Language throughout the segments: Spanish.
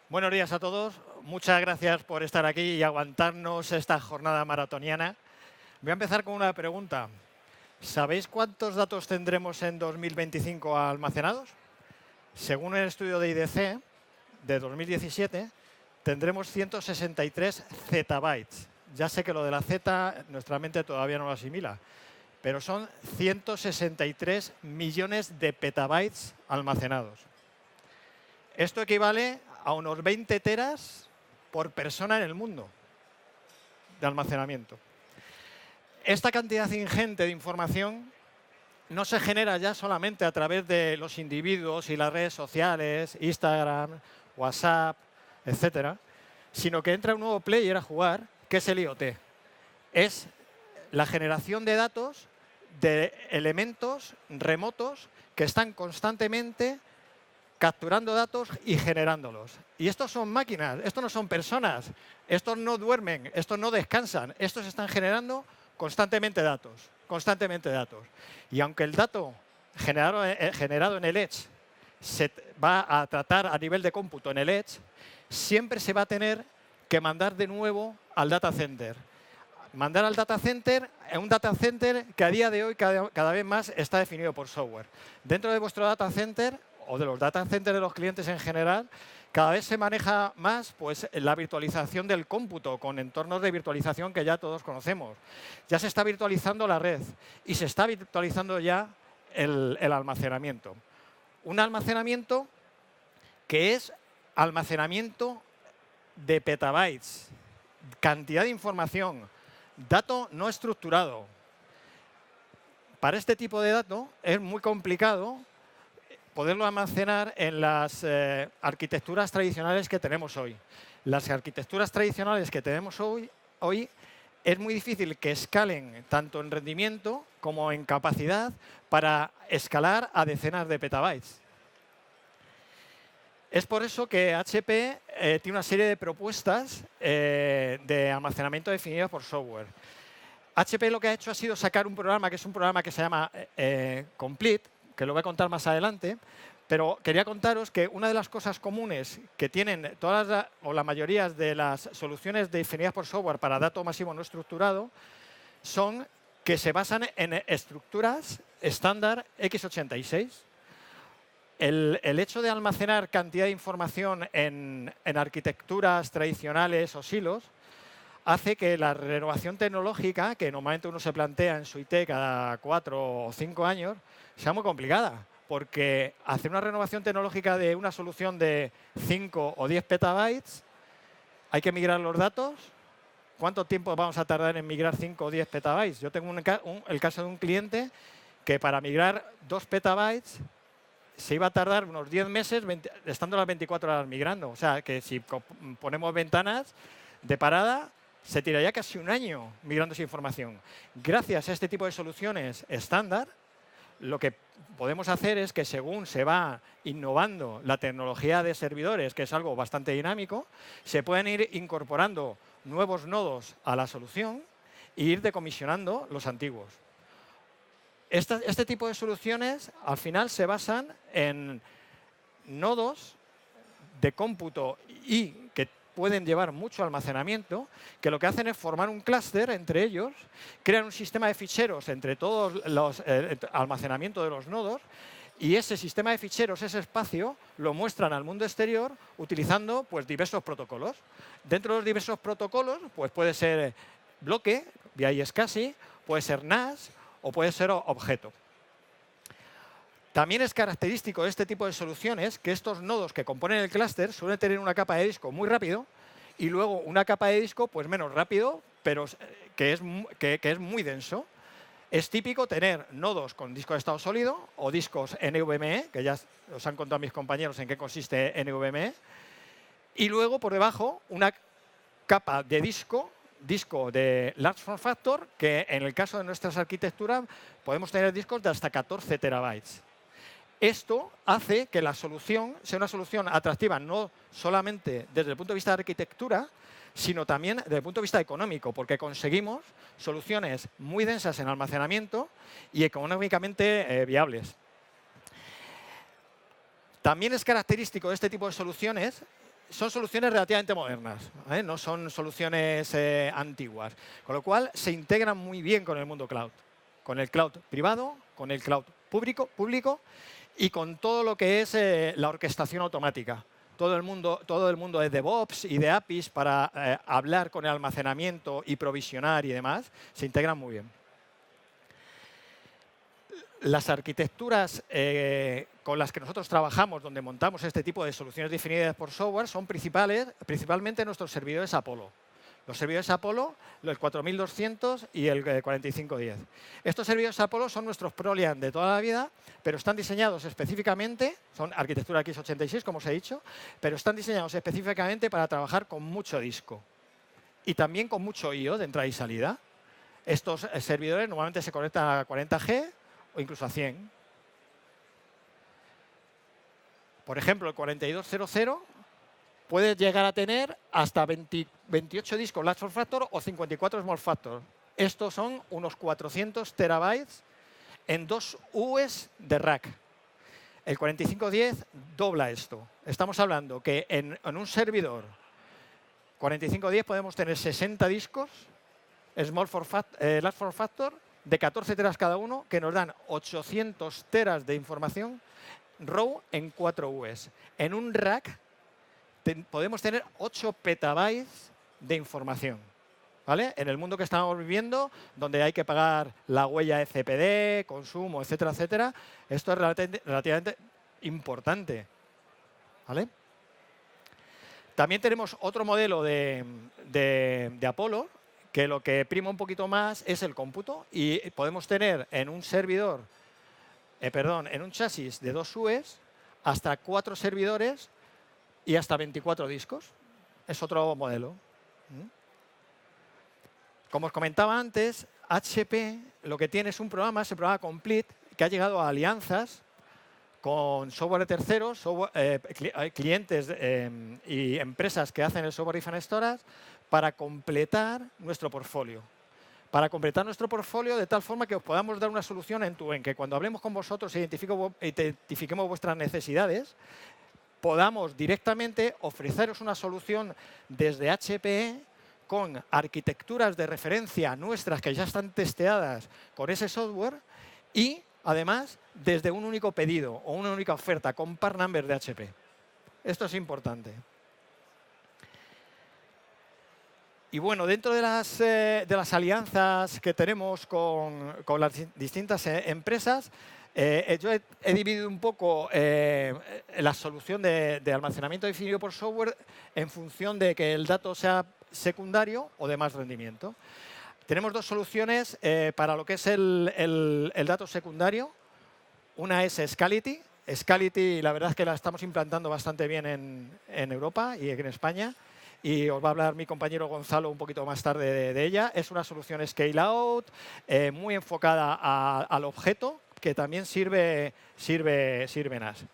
Buenos días a todos. Muchas gracias por estar aquí y aguantarnos esta jornada maratoniana. Voy a empezar con una pregunta. ¿Sabéis cuántos datos tendremos en 2025 almacenados? Según el estudio de IDC de 2017, tendremos 163 zettabytes. Ya sé que lo de la Z nuestra mente todavía no lo asimila, pero son 163 millones de petabytes almacenados. Esto equivale a unos 20 teras por persona en el mundo de almacenamiento. Esta cantidad ingente de información no se genera ya solamente a través de los individuos y las redes sociales, Instagram, WhatsApp, etcétera, sino que entra un nuevo player a jugar, que es el IoT. Es la generación de datos de elementos remotos que están constantemente capturando datos y generándolos. Y estos son máquinas, estos no son personas, estos no duermen, estos no descansan, estos están generando constantemente datos, constantemente datos. Y aunque el dato generado en el Edge se va a tratar a nivel de cómputo en el Edge, siempre se va a tener que mandar de nuevo al data center. Mandar al data center, un data center que a día de hoy cada vez más está definido por software. Dentro de vuestro data center o de los data centers de los clientes en general, cada vez se maneja más pues, la virtualización del cómputo con entornos de virtualización que ya todos conocemos. Ya se está virtualizando la red y se está virtualizando ya el almacenamiento. Un almacenamiento que es almacenamiento de petabytes, cantidad de información, dato no estructurado. Para este tipo de dato es muy complicado poderlo almacenar en las arquitecturas tradicionales que tenemos hoy. Las arquitecturas tradicionales que tenemos hoy es muy difícil que escalen tanto en rendimiento como en capacidad para escalar a decenas de petabytes. Es por eso que HP tiene una serie de propuestas de almacenamiento definidas por software. HP lo que ha hecho ha sido sacar un programa que es un programa que se llama Complete, que lo voy a contar más adelante, pero quería contaros que una de las cosas comunes que tienen todas o la mayoría de las soluciones definidas por software para dato masivo no estructurado son que se basan en estructuras estándar x86. El hecho de almacenar cantidad de información en arquitecturas tradicionales o silos hace que la renovación tecnológica, que normalmente uno se plantea en su IT cada 4 o 5 años, sea muy complicada. Porque hacer una renovación tecnológica de una solución de 5 o 10 petabytes, hay que migrar los datos. ¿Cuánto tiempo vamos a tardar en migrar 5 o 10 petabytes? Yo tengo el caso de un cliente que para migrar 2 petabytes se iba a tardar unos 10 meses estando las 24 horas migrando. O sea, que si ponemos ventanas de parada, se tiraría casi un año migrando esa información. Gracias a este tipo de soluciones estándar, lo que podemos hacer es que según se va innovando la tecnología de servidores, que es algo bastante dinámico, se pueden ir incorporando nuevos nodos a la solución e ir decomisionando los antiguos. Este tipo de soluciones al final se basan en nodos de cómputo y que pueden llevar mucho almacenamiento, que lo que hacen es formar un clúster entre ellos, crean un sistema de ficheros entre todos los almacenamiento de los nodos, y ese sistema de ficheros, ese espacio, lo muestran al mundo exterior utilizando pues, diversos protocolos. Dentro de los diversos protocolos pues, puede ser bloque, vía iSCSI, puede ser NAS o puede ser objeto. También es característico de este tipo de soluciones que estos nodos que componen el clúster suelen tener una capa de disco muy rápido y luego una capa de disco pues menos rápido, pero que es muy denso. Es típico tener nodos con disco de estado sólido o discos NVMe, que ya os han contado mis compañeros en qué consiste NVMe, y luego por debajo una capa de disco de large form factor, que en el caso de nuestras arquitecturas podemos tener discos de hasta 14 terabytes. Esto hace que la solución sea una solución atractiva no solamente desde el punto de vista de arquitectura, sino también desde el punto de vista económico, porque conseguimos soluciones muy densas en almacenamiento y económicamente viables. También es característico de este tipo de soluciones son soluciones relativamente modernas, ¿vale? No son soluciones antiguas. Con lo cual, se integran muy bien con el mundo cloud. Con el cloud privado, con el cloud público y con todo lo que es la orquestación automática. Todo el mundo de DevOps y de APIs para hablar con el almacenamiento y provisionar y demás, se integran muy bien. Las arquitecturas con las que nosotros trabajamos, donde montamos este tipo de soluciones definidas por software, son principalmente nuestros servidores Apollo. Los servidores Apollo, el 4200 y el 4510. Estos servidores Apollo son nuestros Proliant de toda la vida, pero están diseñados específicamente, son arquitectura x86, como os he dicho, pero están diseñados específicamente para trabajar con mucho disco y también con mucho I/O de entrada y salida. Estos servidores normalmente se conectan a 40G o incluso a 100. Por ejemplo, el 4200 puede llegar a tener hasta 28 discos large form factor o 54 small factor. Estos son unos 400 terabytes en 2 UEs de rack. El 4510 dobla esto. Estamos hablando que en un servidor 4510 podemos tener 60 discos large form factor de 14 teras cada uno, que nos dan 800 teras de información RAW en 4 UEs. En un rack podemos tener 8 petabytes de información. ¿Vale? En el mundo que estamos viviendo, donde hay que pagar la huella de CPD, consumo, etcétera, etcétera, esto es relativamente importante. ¿Vale? También tenemos otro modelo de Apollo, que lo que prima un poquito más es el cómputo. Y podemos tener en un servidor, en un chasis de 2 UEs, hasta 4 servidores y hasta 24 discos. Es otro modelo. Como os comentaba antes, HP lo que tiene es un programa, ese programa Complete, que ha llegado a alianzas con software de terceros, clientes y empresas que hacen el software Different Storage para completar nuestro portfolio. Para completar nuestro portfolio de tal forma que os podamos dar una solución end-to-end, que cuando hablemos con vosotros e identifiquemos vuestras necesidades, podamos directamente ofreceros una solución desde HPE con arquitecturas de referencia nuestras que ya están testeadas con ese software y, además, desde un único pedido o una única oferta con part number de HP. Esto es importante. Y bueno, dentro de las alianzas que tenemos con las distintas empresas, yo he dividido un poco la solución de almacenamiento definido por software en función de que el dato sea secundario o de más rendimiento. Tenemos dos soluciones para lo que es el dato secundario. Una es Scality. Scality, la verdad es que la estamos implantando bastante bien en Europa y en España. Y os va a hablar mi compañero Gonzalo un poquito más tarde de ella. Es una solución scale out, muy enfocada al objeto, que también sirve NAS.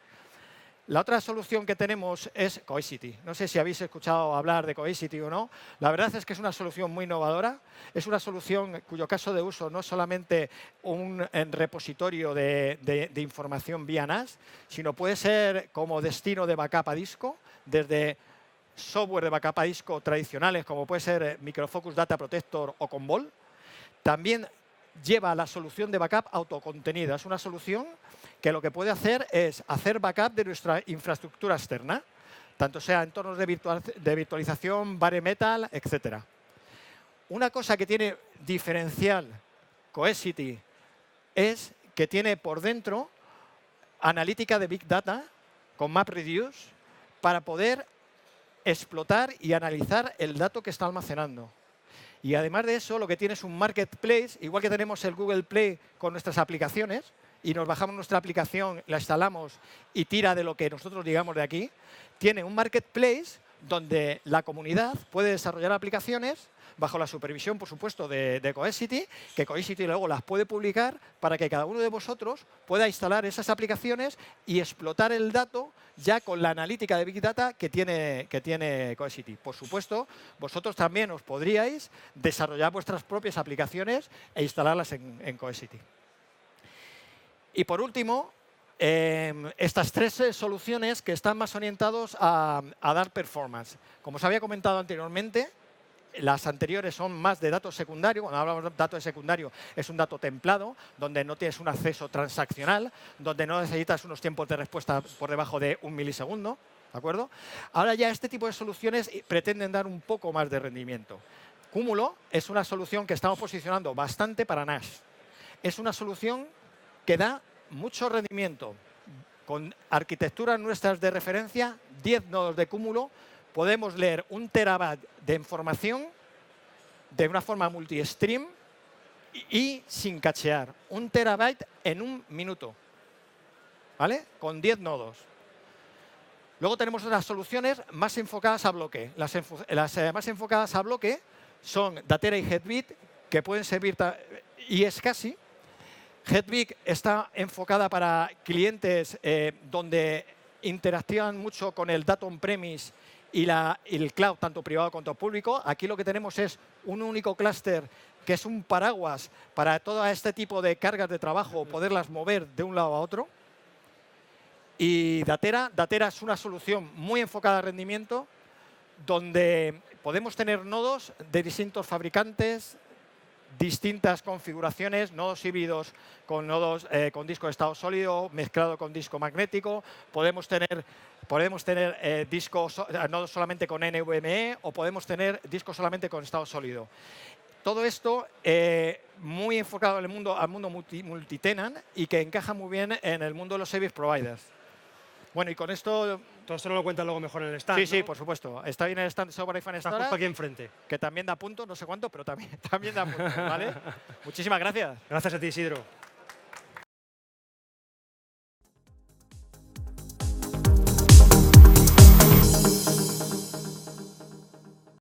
La otra solución que tenemos es Cohesity. No sé si habéis escuchado hablar de Cohesity o no. La verdad es que es una solución muy innovadora. Es una solución cuyo caso de uso no es solamente un repositorio de información vía NAS, sino puede ser como destino de backup a disco, desde software de backup a disco tradicionales, como puede ser Microfocus Data Protector o Commvault. También lleva la solución de backup autocontenida. Es una solución que lo que puede hacer es hacer backup de nuestra infraestructura externa, tanto sea entornos de virtualización, bare metal, etc. Una cosa que tiene diferencial Cohesity es que tiene por dentro analítica de Big Data con MapReduce para poder explotar y analizar el dato que está almacenando. Y además de eso, lo que tiene es un marketplace, igual que tenemos el Google Play con nuestras aplicaciones, y nos bajamos nuestra aplicación, la instalamos y tira de lo que nosotros digamos de aquí, tiene un marketplace donde la comunidad puede desarrollar aplicaciones bajo la supervisión, por supuesto, de Cohesity, que Cohesity luego las puede publicar para que cada uno de vosotros pueda instalar esas aplicaciones y explotar el dato ya con la analítica de Big Data que tiene Cohesity. Por supuesto, vosotros también os podríais desarrollar vuestras propias aplicaciones e instalarlas en Cohesity. Y por último, estas tres soluciones que están más orientados a dar performance. Como os había comentado anteriormente, las anteriores son más de datos secundarios. Cuando hablamos de datos de secundario, es un dato templado, donde no tienes un acceso transaccional, donde no necesitas unos tiempos de respuesta por debajo de 1 milisegundo. ¿De acuerdo? Ahora ya este tipo de soluciones pretenden dar un poco más de rendimiento. Cúmulo es una solución que estamos posicionando bastante para NAS. Es una solución que da mucho rendimiento. Con arquitecturas nuestras de referencia, 10 nodos de cúmulo, podemos leer 1 terabyte de información de una forma multi-stream y sin cachear. 1 terabyte en 1 minuto. ¿Vale? Con 10 nodos. Luego tenemos unas soluciones más enfocadas a bloque. Las más enfocadas a bloque son Datera y Headbeat, que pueden servir, y es casi. Headbeat está enfocada para clientes donde interactúan mucho con el data on-premise y el cloud, tanto privado como público. Aquí lo que tenemos es un único clúster que es un paraguas para todo este tipo de cargas de trabajo, poderlas mover de un lado a otro. Y Datera es una solución muy enfocada a rendimiento, donde podemos tener nodos de distintos fabricantes, distintas configuraciones, nodos híbridos con nodos con disco de estado sólido, mezclado con disco magnético. Podemos tener nodos solamente con NVMe o podemos tener discos solamente con estado sólido. Todo esto muy enfocado al mundo multitenant y que encaja muy bien en el mundo de los service providers. Bueno, y con esto... Todo esto no lo cuentas luego mejor en el stand, Sí, ¿no? sí, por supuesto. Está bien el stand de Software iPhone Está Storage, justo aquí enfrente. que también da puntos, no sé cuánto, pero también da puntos, ¿vale? Muchísimas gracias. Gracias a ti, Isidro.